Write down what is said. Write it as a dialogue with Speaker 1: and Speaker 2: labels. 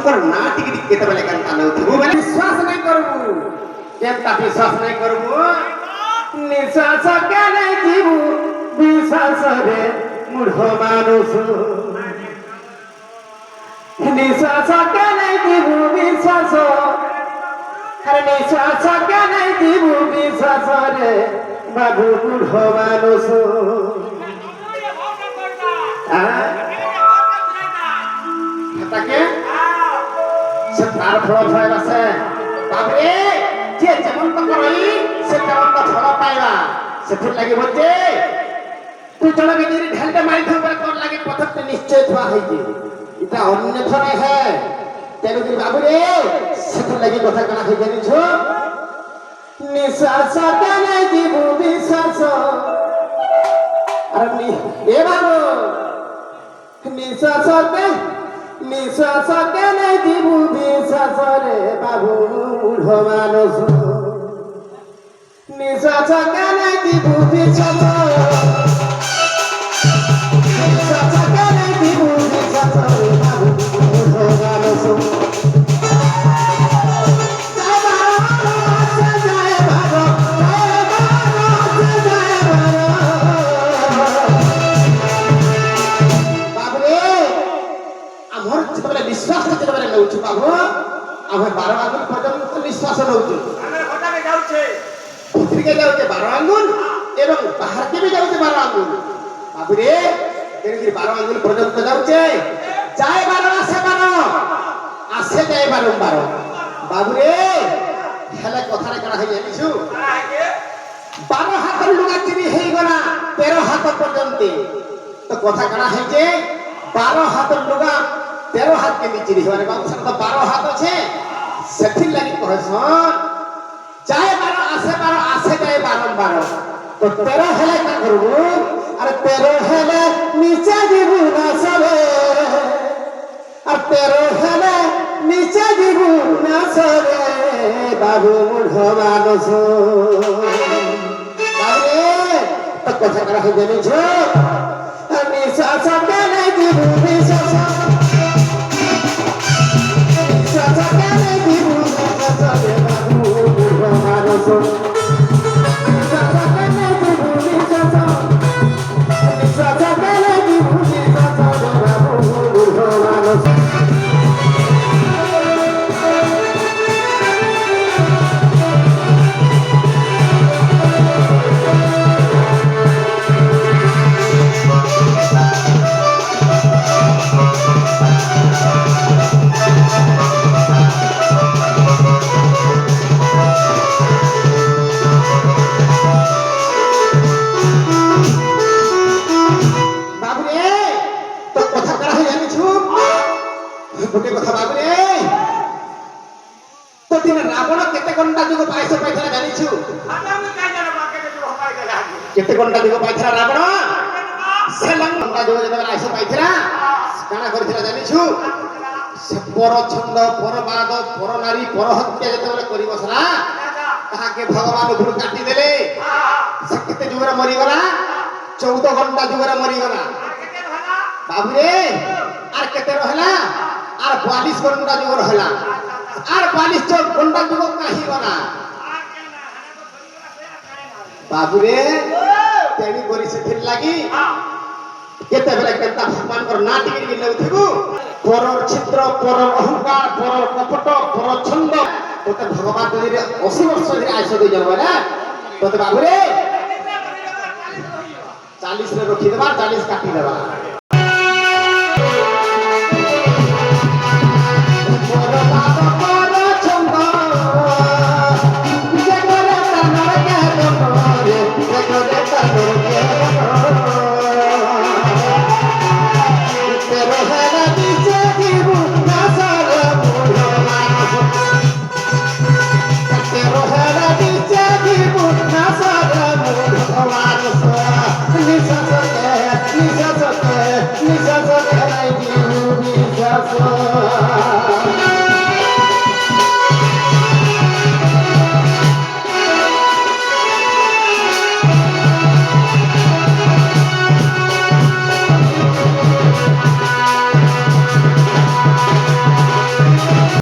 Speaker 1: भगवान ना टिकट केते बेले कांता नउथिबु बेले विश्वास नै करबु केता विश्वास नै करबु निश्वास के नै जीवु विश्वास रे मूढ़ मानुष निश्वास के नै जीवु विश्वास अरे निश्वास के नै जीवु विश्वास रे बाबू मूढ़ मानुष তাকে সে তার ফল পাইবা সে বাবরে যে যেমন তো করই সে তেমন তো ফল পাইবা সেটির লাগি বলছে তুই জলকে যদি ঢালতে মারি ধর করে তোর লাগি পথতে নিশ্চয় থা হইছে এটা অন্যথা নাই হে তেরু কি বাবরে সেটির লাগি কথা কনা হই জানিছো নিশ্বাস কেনে দিব বিশ্বাস আর এ বাবু নিশ্বাস নিশ্বাস কেনে দিব বিশ্বাস রে বাবু মূঢ় মানুষ নিশ্বাস কেনে দিব বিশ্বাস নিশ্বাস কেনে দিব বিশ্বাস রে বাবু মূঢ় মানুষ विश्वास जेतबेले नउछु बाबू आमे 12 आंगुल पर्यंत विश्वास नउछु आमे घटाके जाउछे भितरी के जाउछे 12 आंगुल एवं बाहर के भी जाउछे 12 आंगुल बाबू रे तेरे 12 आंगुल पर्यंत जाउछे जाय 12 आसे जाय 12 बाबू रे हेले कथारे करा है जानिछु 12 हाथ लुगा चिरी हेई गला 13 हाथ पर्यंत तो कथा करा है जे 12 हाथ लुगा 13 हाथ के नीचे रही माने बाबू सब 12 हाथ আছে সেথি লাগি কহছন যায় 12 আসে যায় 12 তো 13 হেলে কা করবু আরে 13 হেলে নিচে দিব না সবে আর 13 হেলে নিচে দিব না সবে বাবু মূঢ় মানুষ আরে তো কথা করা হয়ে জানিছো আমি সাসা কেনে দিব বিশ্বাস गोटे कथा बाबू रे तो दिन रावण केते घंटा जुग पाइस पाइथरा जानिछु आना मु काई जानो मार्केट जुग पाइ गेला केते घंटा जुग पाइथरा रावण से घंटा जुग जब आइस पाइथरा काना करथिला जानिछु से पर छंद पर बाद पर नारी पर हत्या जते करि बसला ताहा के भगवान धुर काटी देले से केते जुग रे मरि गला 14 घंटा जुग रे मरि गला केते रहला बाबू रे आर केते रहला আর 42 ঘন্টা যুগ রহলা আর 42 ঘন্টা যুগ কাহি গনা বাবুরে তেনি করি সেথির লাগি কেতে বেলে কেতা ভগবান কর না টিকি টিকি নেউথিবু পরর চিত্র পরর অহংকার পরর কপট পরর ছন্দ তোতে ভগবান যদি 80 বর্ষ ধরে আইসো দেই যাবে না তোতে বাবুরে 40 রে রখি দেবা 40 কাটি দেবা